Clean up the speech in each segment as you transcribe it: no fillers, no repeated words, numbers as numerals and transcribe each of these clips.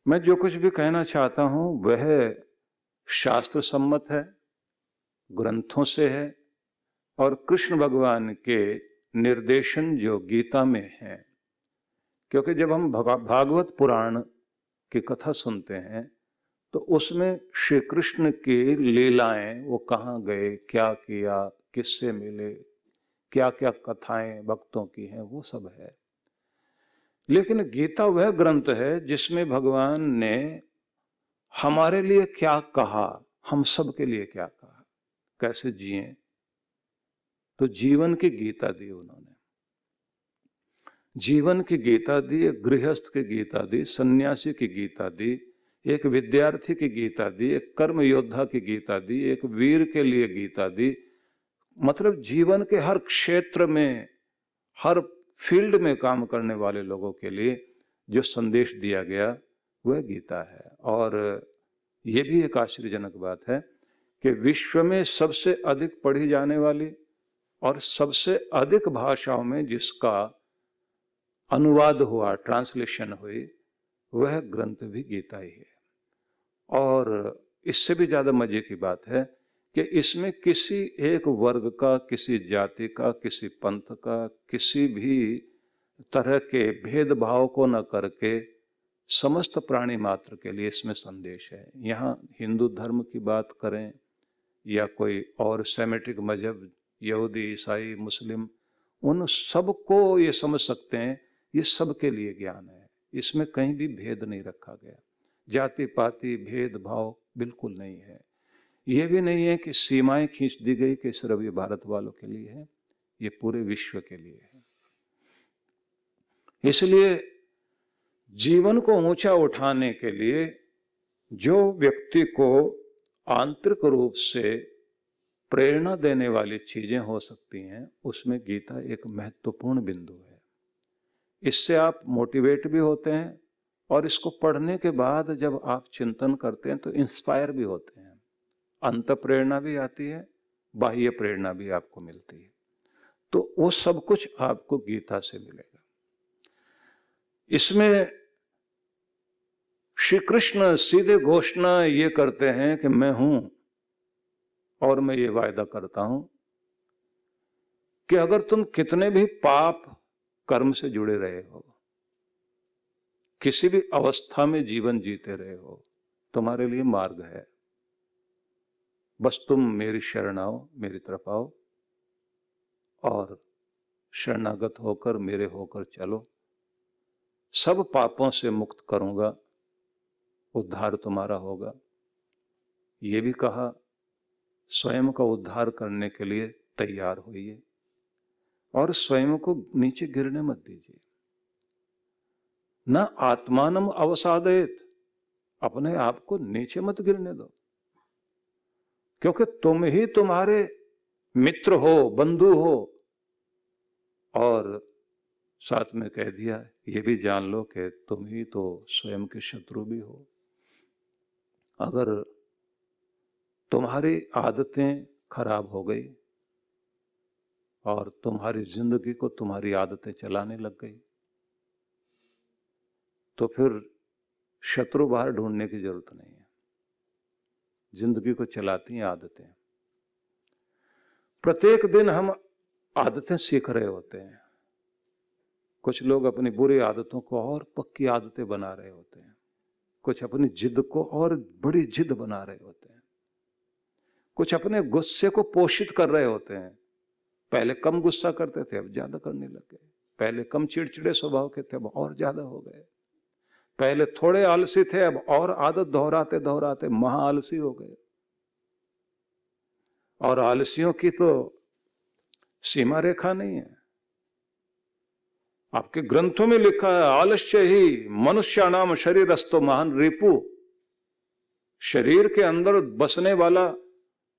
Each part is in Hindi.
मैं जो कुछ भी कहना चाहता हूं वह शास्त्र सम्मत है, ग्रंथों से है और कृष्ण भगवान के निर्देशन जो गीता में है। क्योंकि जब हम भागवत पुराण की कथा सुनते हैं तो उसमें श्री कृष्ण की लीलाएं, वो कहाँ गए, क्या किया, किससे मिले, क्या क्या कथाएं भक्तों की हैं, वो सब है। लेकिन गीता वह ग्रंथ है जिसमें भगवान ने हमारे लिए क्या कहा, हम सब के लिए क्या कहा, कैसे जिए। तो जीवन की गीता दी उन्होंने, जीवन की गीता दी, एक गृहस्थ की गीता दी, सन्यासी की गीता दी, एक विद्यार्थी की गीता दी, एक कर्म योद्धा की गीता दी, एक वीर के लिए गीता दी। मतलब जीवन के हर क्षेत्र में, हर फील्ड में काम करने वाले लोगों के लिए जो संदेश दिया गया वह गीता है। और ये भी एक आश्चर्यजनक बात है कि विश्व में सबसे अधिक पढ़ी जाने वाली और सबसे अधिक भाषाओं में जिसका अनुवाद हुआ, ट्रांसलेशन हुई, वह ग्रंथ भी गीता ही है। और इससे भी ज्यादा मजे की बात है कि इसमें किसी एक वर्ग का, किसी जाति का, किसी पंथ का, किसी भी तरह के भेदभाव को न करके समस्त प्राणी मात्र के लिए इसमें संदेश है। यहाँ हिंदू धर्म की बात करें या कोई और सेमेटिक मजहब, यहूदी, ईसाई, मुस्लिम, उन सबको ये समझ सकते हैं ये सबके लिए ज्ञान है। इसमें कहीं भी भेद नहीं रखा गया, जाति पाति भेदभाव बिल्कुल नहीं है। ये भी नहीं है कि सीमाएं खींच दी गई कि सिर्फ ये भारत वालों के लिए है, ये पूरे विश्व के लिए है। इसलिए जीवन को ऊंचा उठाने के लिए जो व्यक्ति को आंतरिक रूप से प्रेरणा देने वाली चीजें हो सकती हैं, उसमें गीता एक महत्वपूर्ण बिंदु है। इससे आप मोटिवेट भी होते हैं और इसको पढ़ने के बाद जब आप चिंतन करते हैं तो इंस्पायर भी होते हैं। अंत प्रेरणा भी आती है, बाह्य प्रेरणा भी आपको मिलती है। तो वो सब कुछ आपको गीता से मिलेगा। इसमें श्री कृष्ण सीधे घोषणा ये करते हैं कि मैं हूं और मैं ये वायदा करता हूं कि अगर तुम कितने भी पाप कर्म से जुड़े रहे हो, किसी भी अवस्था में जीवन जीते रहे हो, तुम्हारे लिए मार्ग है। बस तुम मेरी शरण आओ, मेरी तरफ आओ और शरणागत होकर मेरे होकर चलो, सब पापों से मुक्त करूंगा, उद्धार तुम्हारा होगा। ये भी कहा स्वयं का उद्धार करने के लिए तैयार होइए और स्वयं को नीचे गिरने मत दीजिए। न आत्मानम अवसादयेत, अपने आप को नीचे मत गिरने दो, क्योंकि तुम ही तुम्हारे मित्र हो, बंधु हो। और साथ में कह दिया ये भी जान लो कि तुम ही तो स्वयं के शत्रु भी हो। अगर तुम्हारी आदतें खराब हो गई और तुम्हारी जिंदगी को तुम्हारी आदतें चलाने लग गई तो फिर शत्रु बाहर ढूंढने की जरूरत नहीं है, जिंदगी को चलाती हैं आदतें। प्रत्येक दिन हम आदतें सीख रहे होते हैं। कुछ लोग अपनी बुरी आदतों को और पक्की आदतें बना रहे होते हैं, कुछ अपनी जिद को और बड़ी जिद बना रहे होते हैं, कुछ अपने गुस्से को पोषित कर रहे होते हैं। पहले कम गुस्सा करते थे, अब ज्यादा करने लग गए। पहले कम चिड़चिड़े स्वभाव के थे, अब और ज्यादा हो गए। पहले थोड़े आलसी थे, अब और आदत दोहराते दोहराते महा आलसी हो गए। और आलसियों की तो सीमा रेखा नहीं है। आपके ग्रंथों में लिखा है आलस्य ही मनुष्याणाम शरीरस्थो महान रिपु। शरीर के अंदर बसने वाला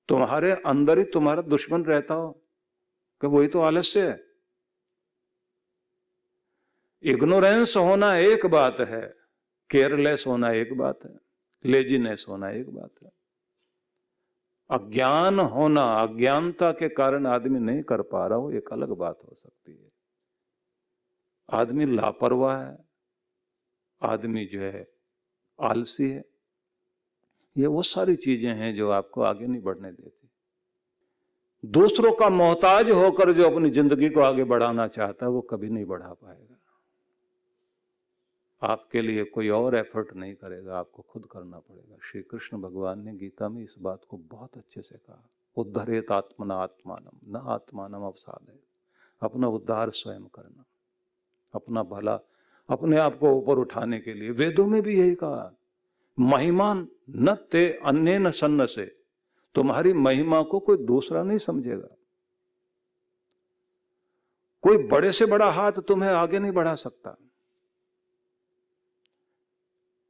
तुम्हारे अंदर ही तुम्हारा दुश्मन रहता हो कि वही तो आलस्य है। इग्नोरेंस होना एक बात है, केयरलेस होना एक बात है, लेजीनेस होना एक बात है। अज्ञान होना, अज्ञानता के कारण आदमी नहीं कर पा रहा हो, एक अलग बात हो सकती है। आदमी लापरवाह है, आदमी जो है आलसी है। ये वो सारी चीजें हैं जो आपको आगे नहीं बढ़ने देती। दूसरों का मोहताज होकर जो अपनी जिंदगी को आगे बढ़ाना चाहता है वो कभी नहीं बढ़ा पाएगा। आपके लिए कोई और एफर्ट नहीं करेगा, आपको खुद करना पड़ेगा। श्री कृष्ण भगवान ने गीता में इस बात को बहुत अच्छे से कहा, उद्धरेत आत्मना आत्मानम न आत्मानम अवसादय। अपना उद्धार स्वयं करना, अपना भला अपने आप को ऊपर उठाने के लिए। वेदों में भी यही कहा, महिमान न ते अन्य न सन्न से, तुम्हारी महिमा को कोई दूसरा नहीं समझेगा। कोई बड़े से बड़ा हाथ तुम्हें आगे नहीं बढ़ा सकता।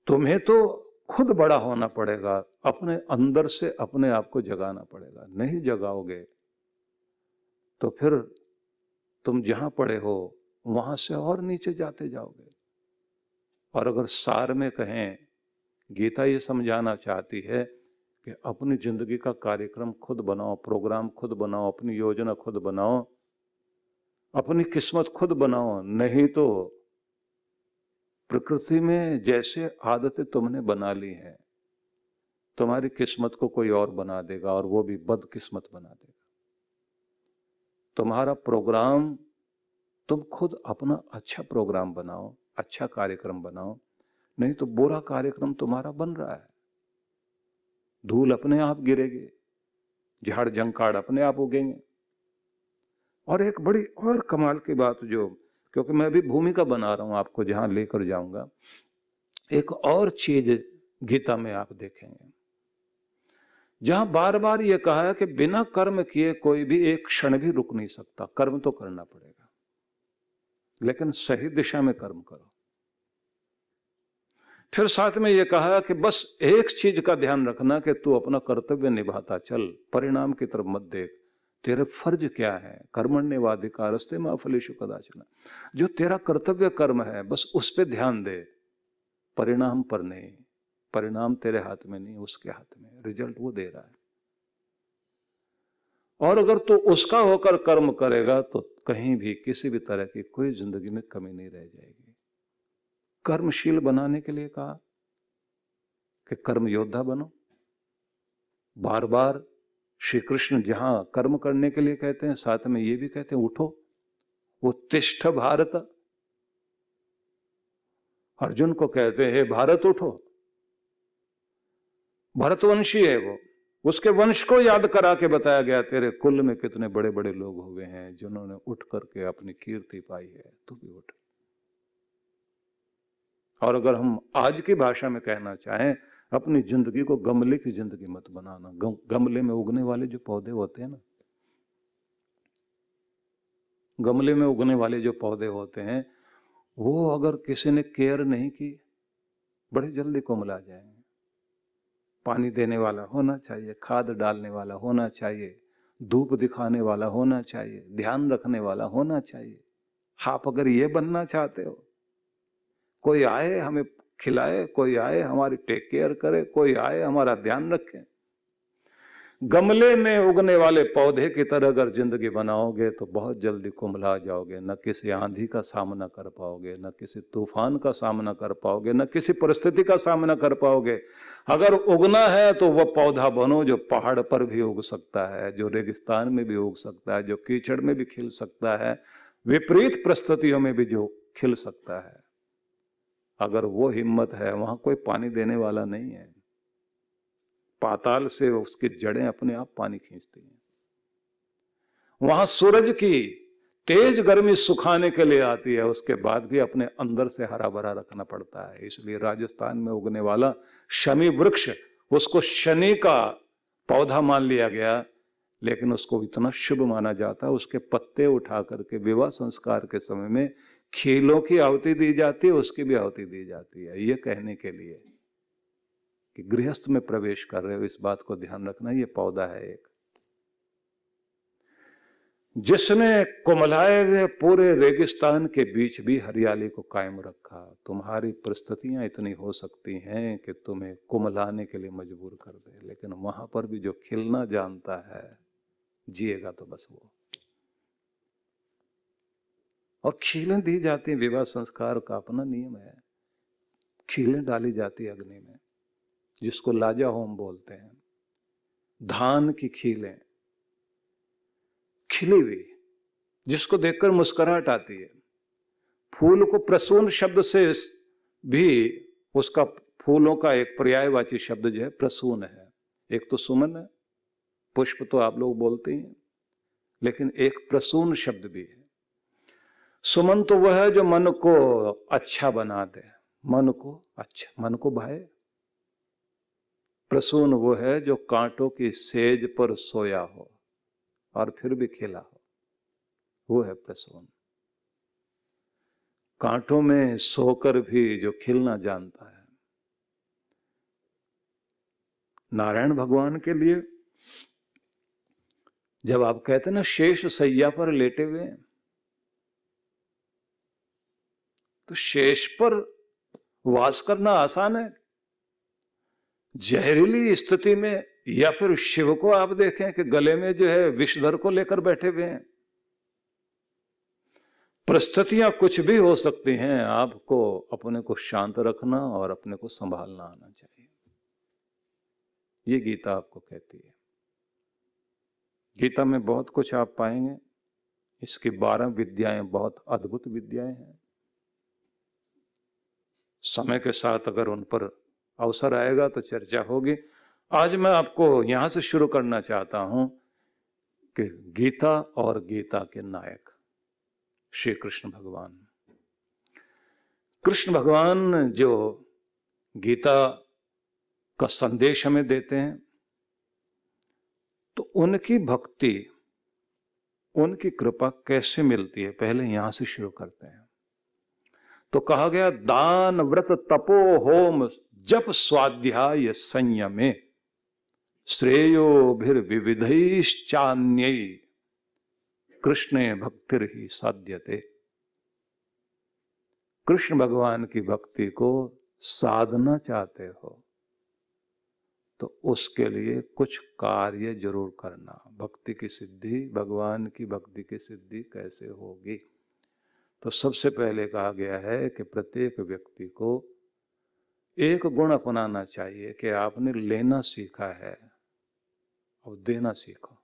तुम्हें तो खुद बड़ा होना पड़ेगा, अपने अंदर से अपने आप को जगाना पड़ेगा। नहीं जगाओगे तो फिर तुम जहां पड़े हो वहां से और नीचे जाते जाओगे। और अगर सार में कहें, गीता ये समझाना चाहती है कि अपनी जिंदगी का कार्यक्रम खुद बनाओ, प्रोग्राम खुद बनाओ, अपनी योजना खुद बनाओ, अपनी किस्मत खुद बनाओ। नहीं तो प्रकृति में जैसे आदतें तुमने बना ली हैं, तुम्हारी किस्मत को कोई और बना देगा, और वो भी बदकिस्मत बना देगा। तुम्हारा प्रोग्राम तुम खुद अपना अच्छा प्रोग्राम बनाओ, अच्छा कार्यक्रम बनाओ। नहीं तो बुरा कार्यक्रम तुम्हारा बन रहा है, धूल अपने आप गिरेगी, झाड़ जंकाड़ अपने आप उगेंगे। और एक बड़ी और कमाल की बात, जो क्योंकि मैं भी भूमिका बना रहा हूं आपको जहां लेकर जाऊंगा, एक और चीज गीता में आप देखेंगे जहां बार बार ये कहा है कि बिना कर्म किए कोई भी एक क्षण भी रुक नहीं सकता। कर्म तो करना पड़ेगा, लेकिन सही दिशा में कर्म करो। फिर साथ में यह कहा कि बस एक चीज का ध्यान रखना कि तू अपना कर्तव्य निभाता चल, परिणाम की तरफ मत देख। तेरे फर्ज क्या है, कर्मण्येवाधिकारस्ते मा फलेषु कदाचन। जो तेरा कर्तव्य कर्म है बस उस पे ध्यान दे, परिणाम पर नहीं। परिणाम तेरे हाथ में नहीं, उसके हाथ में, रिजल्ट वो दे रहा है। और अगर तू उसका होकर कर्म करेगा तो कहीं भी किसी भी तरह की कोई जिंदगी में कमी नहीं रह जाएगी। कर्मशील बनाने के लिए कहा कि कर्म योद्धा बनो। बार बार श्री कृष्ण जहां कर्म करने के लिए कहते हैं, साथ में ये भी कहते हैं उठो, उत्तिष्ठ भारत। अर्जुन को कहते हैं, हे भारत उठो। भरतवंशी है वो, उसके वंश को याद करा के बताया गया, तेरे कुल में कितने बड़े बड़े लोग हुए हैं जिन्होंने उठ करके अपनी कीर्ति पाई है, तू भी उठ। और अगर हम आज की भाषा में कहना चाहें, अपनी जिंदगी को गमले की जिंदगी मत बनाना। गमले में उगने वाले जो पौधे होते हैं ना, गमले में उगने वाले जो पौधे होते हैं, वो अगर किसी ने केयर नहीं की, बड़े जल्दी कुमला जाएंगे। पानी देने वाला होना चाहिए, खाद डालने वाला होना चाहिए, धूप दिखाने वाला होना चाहिए, ध्यान रखने वाला होना चाहिए। आप अगर ये बनना चाहते हो, कोई आए हमें खिलाए, कोई आए हमारी टेक केयर करे, कोई आए हमारा ध्यान रखे, गमले में उगने वाले पौधे की तरह अगर जिंदगी बनाओगे तो बहुत जल्दी कुम्भला जाओगे। न किसी आंधी का सामना कर पाओगे, न किसी तूफान का सामना कर पाओगे, न किसी परिस्थिति का सामना कर पाओगे। अगर उगना है तो वह पौधा बनो जो पहाड़ पर भी उग सकता है, जो रेगिस्तान में भी उग सकता है, जो कीचड़ में भी खिल सकता है, विपरीत परिस्थितियों में भी जो खिल सकता है। अगर वो हिम्मत है, वहां कोई पानी देने वाला नहीं है, पाताल से उसकी जड़ें अपने आप पानी खींचती हैं। वहां सूरज की तेज गर्मी सुखाने के लिए आती है, उसके बाद भी अपने अंदर से हरा भरा रखना पड़ता है। इसलिए राजस्थान में उगने वाला शमी वृक्ष, उसको शनि का पौधा मान लिया गया, लेकिन उसको इतना शुभ माना जाता है, उसके पत्ते उठा करके विवाह संस्कार के समय में खीलों की आहुति दी जाती है, उसकी भी आहुति दी जाती है। ये कहने के लिए कि गृहस्थ में प्रवेश कर रहे हो, इस बात को ध्यान रखना। ये पौधा है एक, जिसने कुमलाए हुए पूरे रेगिस्तान के बीच भी हरियाली को कायम रखा। तुम्हारी परिस्थितियां इतनी हो सकती हैं कि तुम्हें कुमलाने के लिए मजबूर कर दे, लेकिन वहां पर भी जो खिलना जानता है, जिएगा तो बस वो। और खीलें दी जाती हैं, विवाह संस्कार का अपना नियम है। खीलें डाली जाती है अग्नि में, जिसको लाजा होम बोलते हैं। धान की खीलें खिली हुई, जिसको देखकर मुस्कुराहट आती है। फूल को प्रसून शब्द से भी, उसका फूलों का एक पर्यायवाची शब्द जो है प्रसून है। एक तो सुमन है, पुष्प तो आप लोग बोलते ही हैं, लेकिन एक प्रसून शब्द भी है। सुमन तो वह है जो मन को अच्छा बना दे, मन को अच्छा, मन को भाए। प्रसून वो है जो कांटों की सेज पर सोया हो और फिर भी खिला हो, वो है प्रसून। कांटों में सोकर भी जो खिलना जानता है। नारायण भगवान के लिए जब आप कहते हैं ना शेष सैया पर लेटे हुए, तो शेष पर वास करना आसान है। जहरीली स्थिति में, या फिर शिव को आप देखें कि गले में जो है विषधर को लेकर बैठे हुए हैं। परिस्थितियां कुछ भी हो सकती हैं, आपको अपने को शांत रखना और अपने को संभालना आना चाहिए। ये गीता आपको कहती है। गीता में बहुत कुछ आप पाएंगे। इसकी 12 विद्याएं बहुत अद्भुत विद्याएं हैं। समय के साथ अगर उन पर अवसर आएगा तो चर्चा होगी। आज मैं आपको यहां से शुरू करना चाहता हूं कि गीता और गीता के नायक श्री कृष्ण भगवान। कृष्ण भगवान जो गीता का संदेश हमें देते हैं, तो उनकी भक्ति, उनकी कृपा कैसे मिलती है, पहले यहां से शुरू करते हैं। तो कहा गया दान व्रत तपो होम जप स्वाध्याय संयमे श्रेयो भिर विविधैश्चान्यै कृष्णे भक्तिर ही साध्यते। कृष्ण भगवान की भक्ति को साधना चाहते हो तो उसके लिए कुछ कार्य जरूर करना। भक्ति की सिद्धि, भगवान की भक्ति की सिद्धि कैसे होगी? तो सबसे पहले कहा गया है कि प्रत्येक व्यक्ति को एक गुण अपनाना चाहिए कि आपने लेना सीखा है और देना सीखो,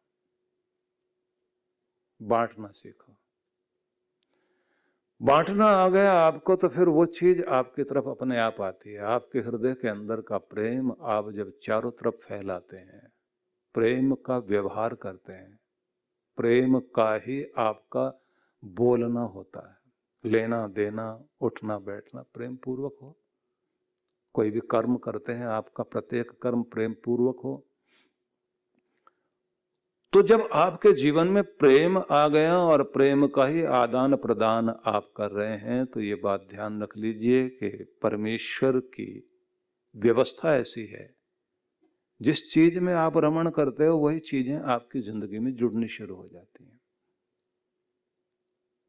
बांटना सीखो। बांटना आ गया आपको तो फिर वो चीज आपकी तरफ अपने आप आती है। आपके हृदय के अंदर का प्रेम आप जब चारों तरफ फैलाते हैं, प्रेम का व्यवहार करते हैं, प्रेम का ही आपका बोलना होता है। लेना देना, उठना बैठना प्रेम पूर्वक हो। कोई भी कर्म करते हैं, आपका प्रत्येक कर्म प्रेम पूर्वक हो। तो जब आपके जीवन में प्रेम आ गया और प्रेम का ही आदान प्रदान आप कर रहे हैं, तो ये बात ध्यान रख लीजिए कि परमेश्वर की व्यवस्था ऐसी है, जिस चीज में आप रमण करते हो वही चीजें आपकी जिंदगी में जुड़नी शुरू हो जाती हैं।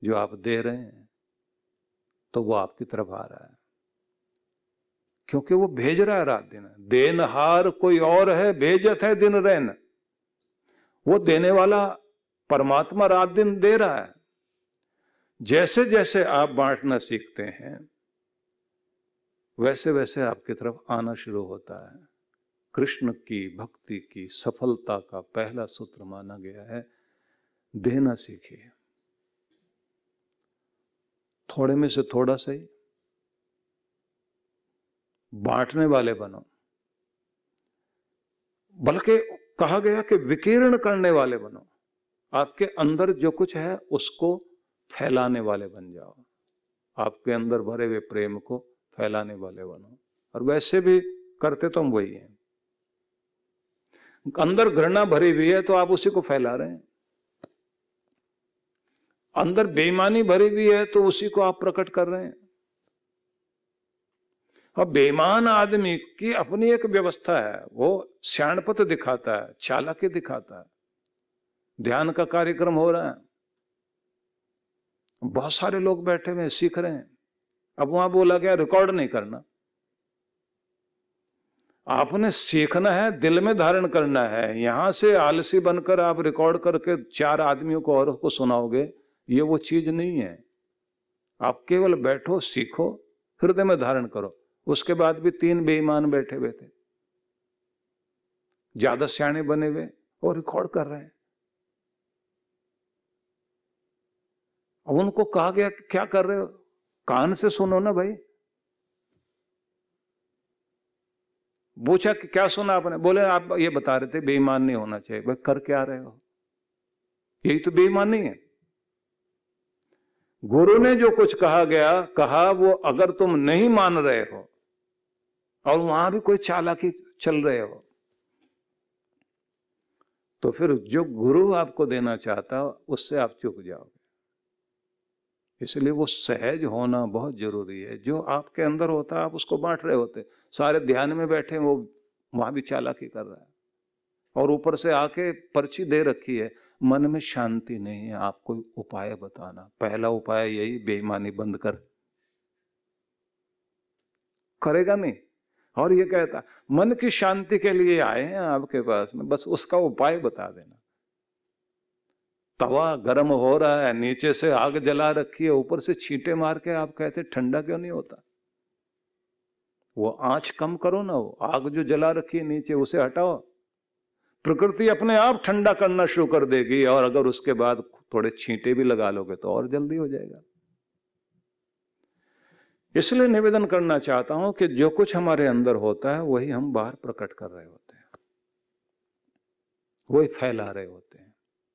जो आप दे रहे हैं तो वो आपकी तरफ आ रहा है, क्योंकि वो भेज रहा है रात दिन। देनहार कोई और है, भेजत है दिन रैन। वो देने वाला परमात्मा रात दिन दे रहा है। जैसे जैसे आप बांटना सीखते हैं, वैसे वैसे आपकी तरफ आना शुरू होता है। कृष्ण की भक्ति की सफलता का पहला सूत्र माना गया है, देना सीखिए। थोड़े में से थोड़ा सही, बांटने वाले बनो। बल्कि कहा गया कि विकीर्ण करने वाले बनो। आपके अंदर जो कुछ है उसको फैलाने वाले बन जाओ। आपके अंदर भरे हुए प्रेम को फैलाने वाले बनो। और वैसे भी करते तो हम वही हैं। अंदर घृणा भरी हुई है तो आप उसी को फैला रहे हैं। अंदर बेईमानी भरी हुई है तो उसी को आप प्रकट कर रहे हैं। और बेईमान आदमी की अपनी एक व्यवस्था है, वो श्याणपत दिखाता है, चालाकी दिखाता है। ध्यान का कार्यक्रम हो रहा है, बहुत सारे लोग बैठे हुए सीख रहे हैं। अब वहां बोला गया रिकॉर्ड नहीं करना। आपने सीखना है, दिल में धारण करना है। यहां से आलसी बनकर आप रिकॉर्ड करके 4 आदमियों को और को सुनाओगे, ये वो चीज नहीं है। आप केवल बैठो, सीखो, हृदय में धारण करो, उसके बाद भी 3 बेईमान बैठे हुए थे, ज्यादा सियाने बने हुए और रिकॉर्ड कर रहे हैं। अब उनको कहा गया कि क्या कर रहे हो, कान से सुनो ना भाई। पूछा कि क्या सुना आपने, बोले आप ये बता रहे थे बेईमान नहीं होना चाहिए। भाई कर क्या रहे हो, यही तो बेईमानी है। गुरु ने जो कुछ कहा गया कहा, वो अगर तुम नहीं मान रहे हो और वहां भी कोई चालाकी चल रहे हो, तो फिर जो गुरु आपको देना चाहता उससे आप चूक जाओगे। इसलिए वो सहज होना बहुत जरूरी है। जो आपके अंदर होता है आप उसको बांट रहे होते। सारे ध्यान में बैठे, वो वहां भी चालाकी कर रहा है और ऊपर से आके पर्ची दे रखी है, मन में शांति नहीं है, आप कोई उपाय बताना। पहला उपाय यही, बेईमानी बंद कर। करेगा नहीं, और ये कहता मन की शांति के लिए आए हैं आपके पास में, बस उसका उपाय बता देना। तवा गर्म हो रहा है, नीचे से आग जला रखी है, ऊपर से छींटे मार के आप कहते ठंडा क्यों नहीं होता। वो आंच कम करो ना, वो आग जो जला रखी है नीचे उसे हटाओ, प्रकृति अपने आप ठंडा करना शुरू कर देगी। और अगर उसके बाद थोड़े छींटे भी लगा लोगे तो और जल्दी हो जाएगा। इसलिए निवेदन करना चाहता हूं कि जो कुछ हमारे अंदर होता है वही हम बाहर प्रकट कर रहे होते हैं, वही फैला रहे होते हैं।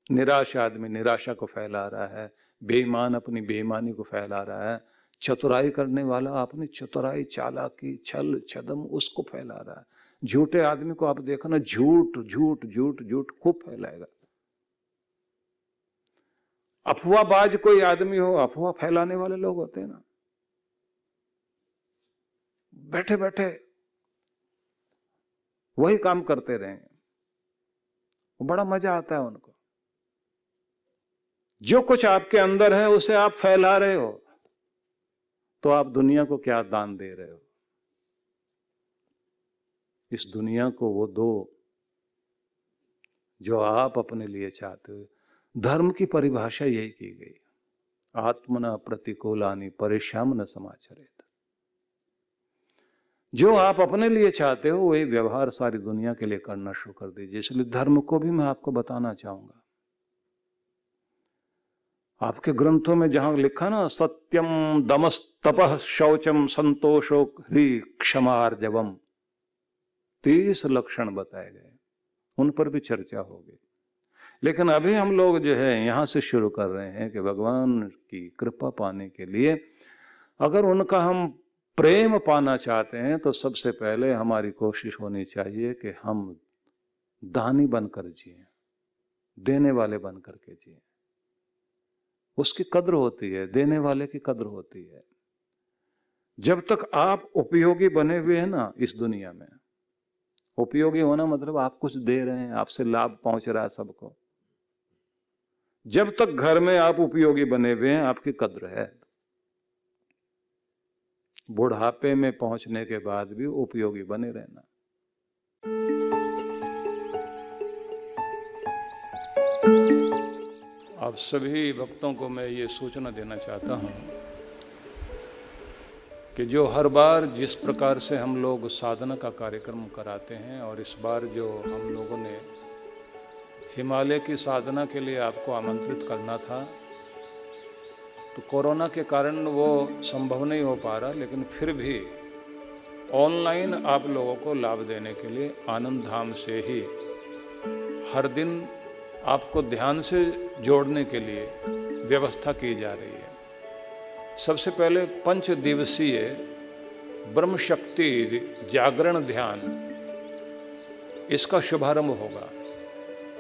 निराश आदमी निराशा को फैला रहा है, बेईमान अपनी बेईमानी को फैला रहा है, चतुराई करने वाला अपनी चतुराई, चालाकी, छल छदम उसको फैला रहा है। झूठे आदमी को आप देखना, झूठ झूठ झूठ झूठ खूब फैलाएगा। अफवाहबाज कोई आदमी हो, अफवाह फैलाने वाले लोग होते हैं ना, बैठे बैठे वही काम करते रहे, बड़ा मजा आता है उनको। जो कुछ आपके अंदर है उसे आप फैला रहे हो, तो आप दुनिया को क्या दान दे रहे हो। इस दुनिया को वो दो जो आप अपने लिए चाहते हो। धर्म की परिभाषा यही की गई, आत्मना प्रतिकूलानि परेशान न समाचरेत। जो आप अपने लिए चाहते हो वही व्यवहार सारी दुनिया के लिए करना शुरू कर दीजिए। इसलिए धर्म को भी मैं आपको बताना चाहूंगा। आपके ग्रंथों में जहां लिखा ना, सत्यम दमस्तपः शौचम संतोषो ह्री क्षमार्जवम, 30 लक्षण बताए गए, उन पर भी चर्चा होगी। लेकिन अभी हम लोग जो है यहां से शुरू कर रहे हैं कि भगवान की कृपा पाने के लिए अगर उनका हम प्रेम पाना चाहते हैं तो सबसे पहले हमारी कोशिश होनी चाहिए कि हम दानी बनकर जिए, देने वाले बनकर के जिए। उसकी कद्र होती है, देने वाले की कद्र होती है। जब तक आप उपयोगी बने हुए हैं ना इस दुनिया में, उपयोगी होना मतलब आप कुछ दे रहे हैं, आपसे लाभ पहुंच रहा है सबको, जब तक घर में आप उपयोगी बने हुए हैं आपकी कद्र है। बुढ़ापे में पहुंचने के बाद भी उपयोगी बने रहना। आप सभी भक्तों को मैं ये सूचना देना चाहता हूं कि जो हर बार जिस प्रकार से हम लोग साधना का कार्यक्रम कराते हैं, और इस बार जो हम लोगों ने हिमालय की साधना के लिए आपको आमंत्रित करना था, तो कोरोना के कारण वो संभव नहीं हो पा रहा, लेकिन फिर भी ऑनलाइन आप लोगों को लाभ देने के लिए आनंद धाम से ही हर दिन आपको ध्यान से जोड़ने के लिए व्यवस्था की जा रही है। सबसे पहले 5 दिवसीय ब्रह्म शक्ति जागरण ध्यान, इसका शुभारंभ होगा।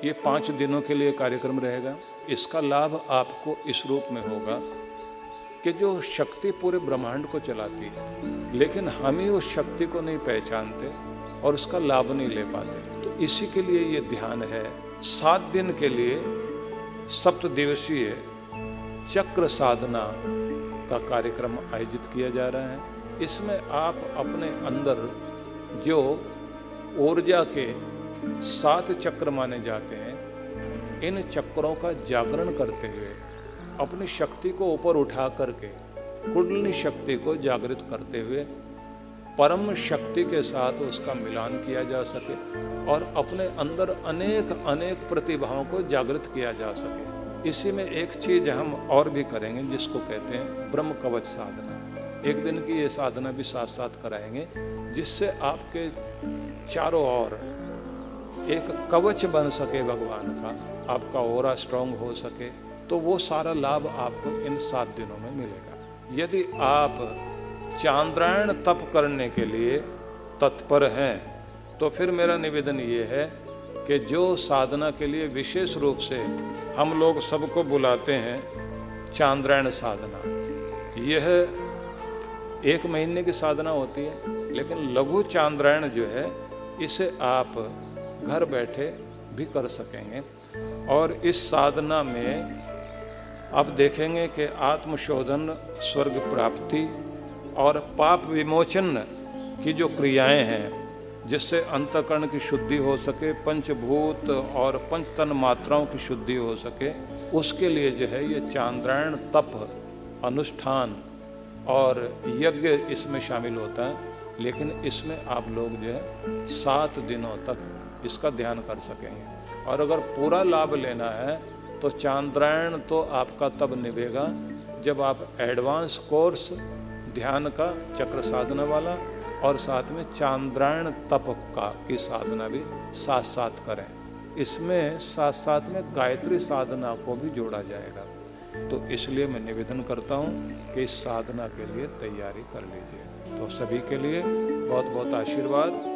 ये 5 दिनों के लिए कार्यक्रम रहेगा। इसका लाभ आपको इस रूप में होगा कि जो शक्ति पूरे ब्रह्मांड को चलाती है, लेकिन हम ही उस शक्ति को नहीं पहचानते और उसका लाभ नहीं ले पाते, तो इसी के लिए ये ध्यान है। 7 दिन के लिए 7 दिवसीय चक्र साधना का कार्यक्रम आयोजित किया जा रहा है। इसमें आप अपने अंदर जो ऊर्जा के 7 चक्र माने जाते हैं, इन चक्रों का जागरण करते हुए अपनी शक्ति को ऊपर उठा करके, कुंडलिनी शक्ति को जागृत करते हुए परम शक्ति के साथ उसका मिलान किया जा सके और अपने अंदर अनेक अनेक प्रतिभाओं को जागृत किया जा सके। इसी में एक चीज हम और भी करेंगे जिसको कहते हैं ब्रह्म कवच साधना। एक दिन की ये साधना भी साथ साथ कराएंगे, जिससे आपके चारों ओर एक कवच बन सके भगवान का, आपका ओरा स्ट्रांग हो सके। तो वो सारा लाभ आपको इन 7 दिनों में मिलेगा। यदि आप चांद्रायण तप करने के लिए तत्पर हैं तो फिर मेरा निवेदन ये है कि जो साधना के लिए विशेष रूप से हम लोग सबको बुलाते हैं चांद्रायण साधना, यह 1 महीने की साधना होती है, लेकिन लघु चांद्रायण जो है इसे आप घर बैठे भी कर सकेंगे। और इस साधना में आप देखेंगे कि आत्मशोधन, स्वर्ग प्राप्ति और पाप विमोचन की जो क्रियाएं हैं, जिससे अंतःकरण की शुद्धि हो सके, पंचभूत और पंचतन मात्राओं की शुद्धि हो सके, उसके लिए जो है ये चांद्रायण तप, अनुष्ठान और यज्ञ इसमें शामिल होता है। लेकिन इसमें आप लोग जो है 7 दिनों तक इसका ध्यान कर सकेंगे। और अगर पूरा लाभ लेना है तो चांद्रायण तो आपका तब निभेगा जब आप एडवांस कोर्स ध्यान का, चक्र साधना वाला और साथ में चांद्रायण तप की साधना भी साथ साथ करें। इसमें साथ साथ में गायत्री साधना को भी जोड़ा जाएगा। तो इसलिए मैं निवेदन करता हूँ कि इस साधना के लिए तैयारी कर लीजिए। तो सभी के लिए बहुत बहुत आशीर्वाद।